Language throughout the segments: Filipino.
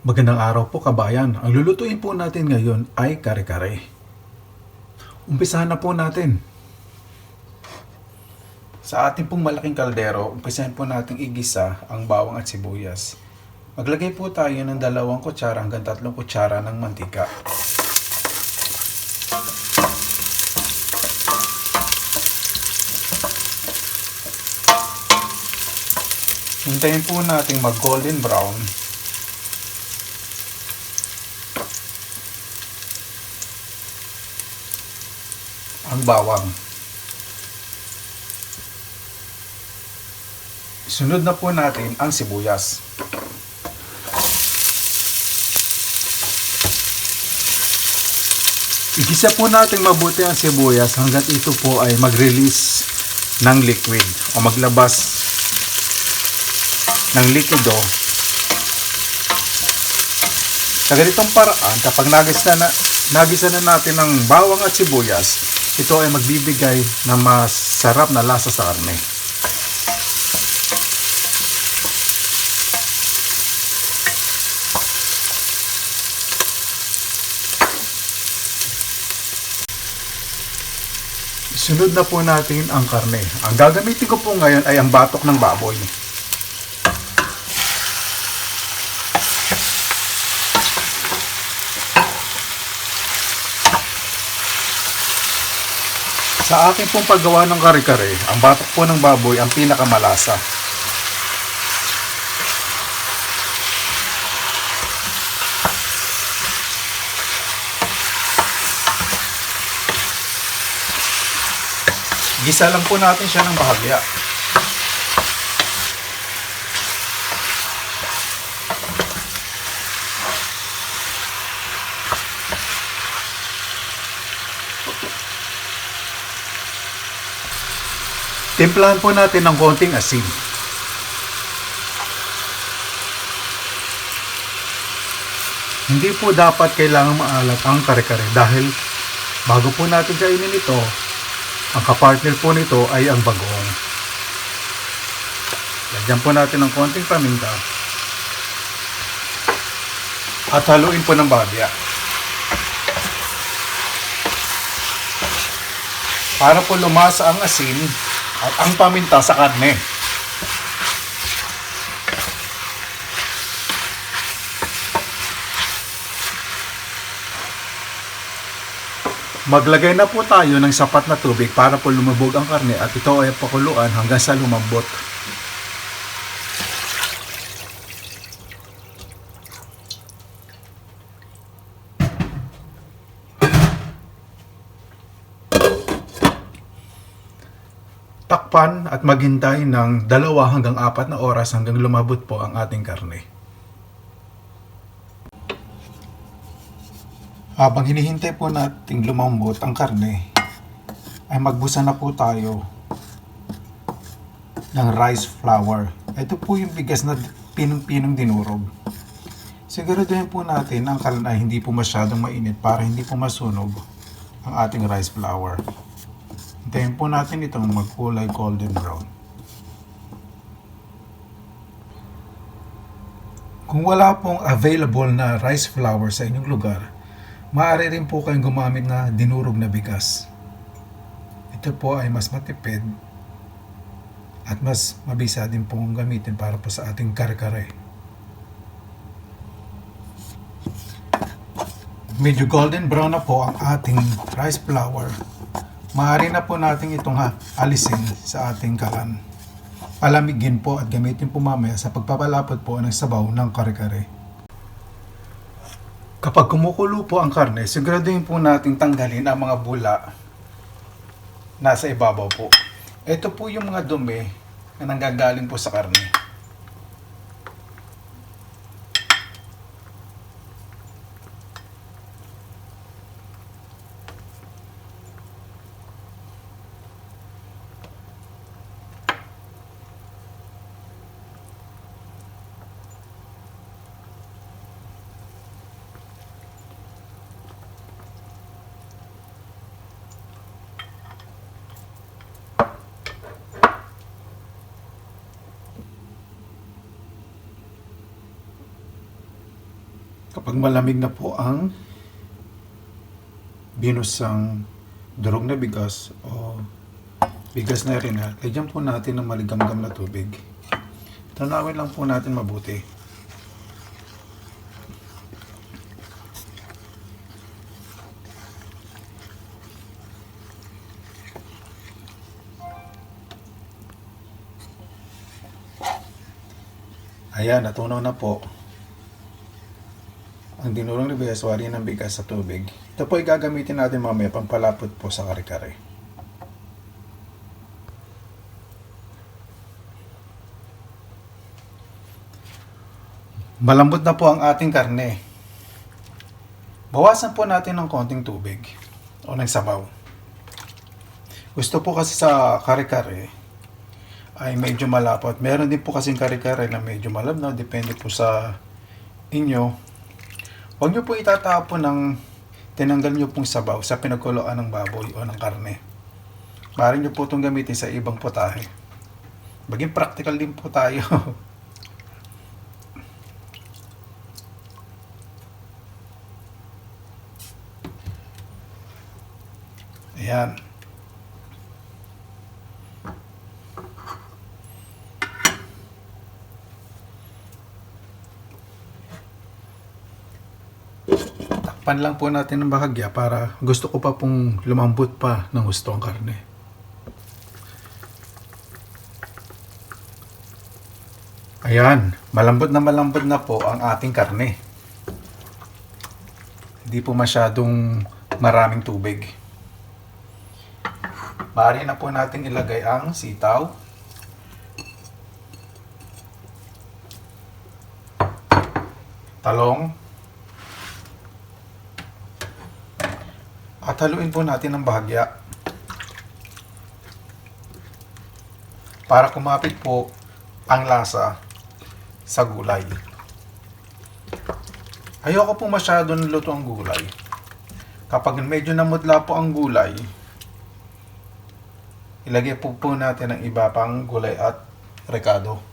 Magandang araw po kabayan. Ang lulutuin po natin ngayon ay kare-kare. Umpisahan na po natin. Sa ating pong malaking kaldero, umpisahan po natin igisa ang bawang at sibuyas. Maglagay po tayo ng 2 kutsara hanggang 3 kutsara ng mantika. Hintayin po natin mag golden brown. Ang bawang. Sunod na po natin ang sibuyas. Igisa po natin mabuti ang sibuyas hanggang ito po ay mag-release ng liquid o maglabas ng likido. Sa ganitong paraan, kapag nagisa na natin ng bawang at sibuyas, ito ay magbibigay ng masarap na lasa sa karne. Sunod na po natin ang karne. Ang gagamitin ko po ngayon ay ang batok ng baboy. Sa akin pong paggawa ng kare-kare, ang batok po ng baboy ang pinakamalasa. Gisa lang po natin siya ng bahagya. Timplahan po natin ng konting asin. Hindi po dapat kailangan maalat ang kare-kare dahil bago po natin kainin ito, ang kapartner po nito ay ang bagoong. Lagyan po natin ng konting paminta at haluin po ng bahagya. Para po lumasa ang asin at ang paminta sa karne. Maglagay na po tayo ng sapat na tubig para po lumubog ang karne at ito ay pakuluan hanggang sa lumambot. Takpan at maghintay ng 2 hanggang 4 na oras hanggang lumabot po ang ating karne. Habang hinihintay po nating lumambot ang karne, ay magbusa na po tayo ng rice flour. Ito po yung bigas na pinong-pinong dinurog. Siguraduhin po natin ang kalan ay hindi po masyadong mainit para hindi po masunog ang ating rice flour. Hintayin po natin itong magkulay golden brown. Kung wala pong available na rice flour sa inyong lugar, maaari rin po kayong gumamit na dinurog na bigas. Ito po ay mas matipid at mas mabisa din pong gamitin para po sa ating kare-kare. Medyo golden brown na po ang ating rice flour. Maaari na po natin itong alisin sa ating kalan. Palamigin po at gamitin po mamaya sa pagpapalapot po ng sabaw ng kare-kare. Kapag kumukulo po ang karne, siguraduhin po natin tanggalin ang mga bula nasa ibabaw po. Ito po yung mga dumi na nanggagaling po sa karne. Kapag malamig na po ang binusang durog na bigas o bigas na rin lagyan po natin ng maligamgam na tubig. Tanawin lang po natin mabuti. Ayan, natunaw na po ang dinurong na bigas, wari ng bigas sa tubig. Ito po ay gagamitin natin mamaya pampalapot po sa kare-kare. Malambot na po ang ating karne. Bawasan po natin ng konting tubig o ng sabaw. Gusto po kasi sa kare-kare ay medyo malapot. Meron din po kasing kare-kare na medyo malabnaw. Depende po sa inyo. Huwag nyo po itatapon ng tinanggal nyo pong sabaw sa pinagkuluan ng baboy o ng karne. Maaari nyo po itong gamitin sa ibang putahe. Maging practical din po tayo. Ayan. Takpan lang po natin ng bahagya para gusto ko pa pong lumambot pa ng gusto ang karne. Ayan, malambot na po ang ating karne. Hindi po masyadong maraming tubig. Maaari na po natin ilagay ang sitaw. Talong. At haluin po natin ng bahagya para kumapit po ang lasa sa gulay. Ayoko po masyado niluto ang gulay. Kapag medyo namudla po ang gulay, ilagay po natin ang iba pang gulay at rekado.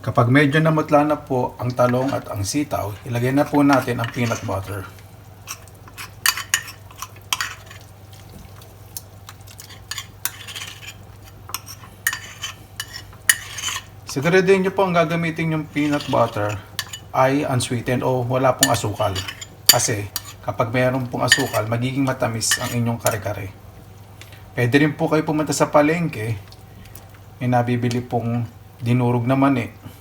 Kapag medyo namutla na po ang talong at ang sitaw, ilagay na po natin ang peanut butter. Siguraduhin nyo po ang gagamitin yung peanut butter ay unsweetened o wala pong asukal. Kasi kapag mayroon pong asukal, magiging matamis ang inyong kare-kare. Pwede rin po kayo pumunta sa palengke, may nabibili pong dinurog na mani.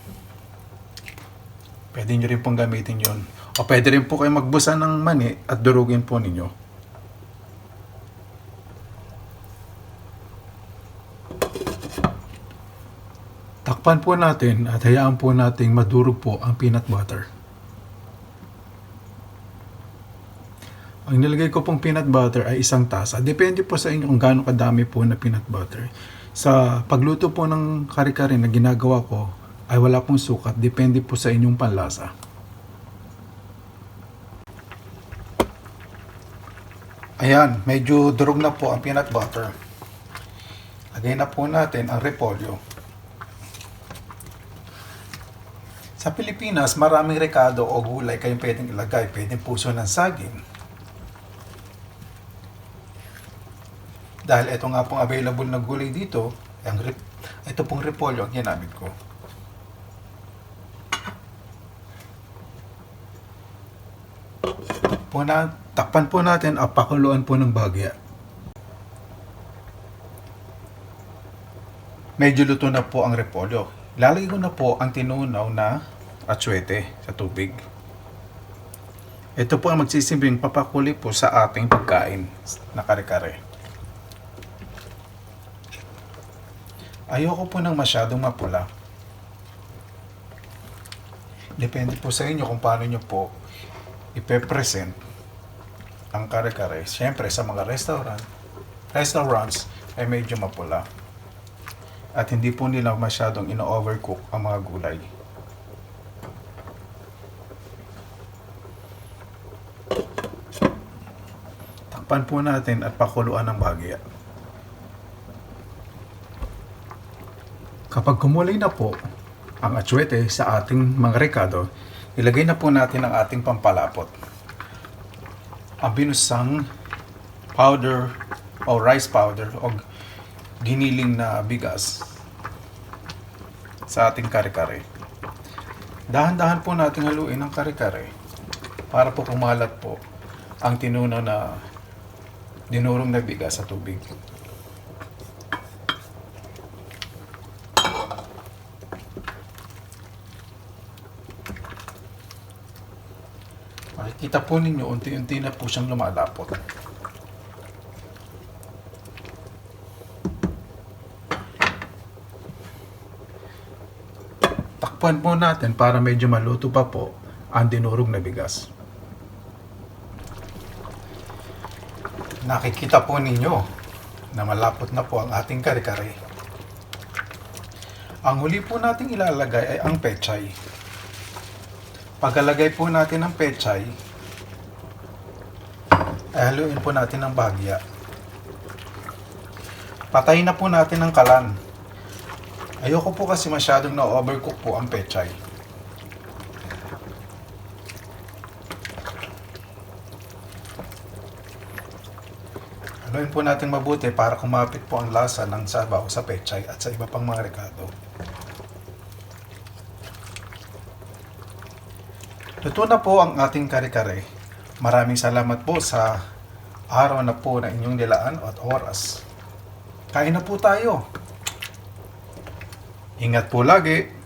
Pwede nyo rin pong gamitin yon. O pwede rin po kayo magbusa ng mani at durugin po ninyo. Takpan po natin at hayaan po nating madurog po ang peanut butter. Ang nilagay ko pong peanut butter ay 1 tasa. Depende po sa inyo kung gaano kadami po na peanut butter. Sa pagluto po ng kare-kare na ginagawa ko ay wala pong sukat. Depende po sa inyong panlasa. Ayan, medyo durog na po ang peanut butter. Lagay na po natin ang repolyo. Sa Pilipinas, maraming rekado o gulay kayong pwedeng ilagay. Pwedeng puso ng saging. Dahil ito nga pong available na gulay dito, ito pong repolyo ang ginamit ko. Takpan po natin at pakuluan po ng bahagya. Medyo luto na po ang repolyo. Lalagay ko na po ang tinunaw na atsuete sa tubig. Ito po ang magsisilbing papakuli po sa ating pagkain na kare-kare. Ayoko po ng masyadong mapula. Depende po sa inyo kung paano nyo po ipe-present ang kare-kare. Siyempre sa mga restaurants ay medyo mapula. At hindi po nila masyadong ino-overcook ang mga gulay. Takpan po natin at pakuluan ng bahagya. Kapag kumulay na po ang atsuete sa ating mga rekado, ilagay na po natin ang ating pampalapot. Ang binusang powder o rice powder o giniling na bigas sa ating kare-kare. Dahan-dahan po natin haluin ang kare-kare para po kumalat po ang tinunaw na dinurong na bigas sa tubig. Makikita po ninyo, unti-unti na po siyang lumalapot. Takpan po natin para medyo maluto pa po ang dinurog na bigas. Nakikita po ninyo na malapot na po ang ating kare-kare. Ang huli po nating ilalagay ay ang pechay. Pagkalagay po natin ng pechay, ay haluin po natin ng bahagya. Patayin na po natin ang kalan. Ayoko po kasi masyadong na-overcook po ang pechay. Haluin po natin mabuti para kumapit po ang lasa ng sabaw sa pechay at sa iba pang mga rekado. Luto na po ang ating kare-kare. Maraming salamat po sa araw na po na inyong nilaan at oras. Kain na po tayo. Ingat po lagi.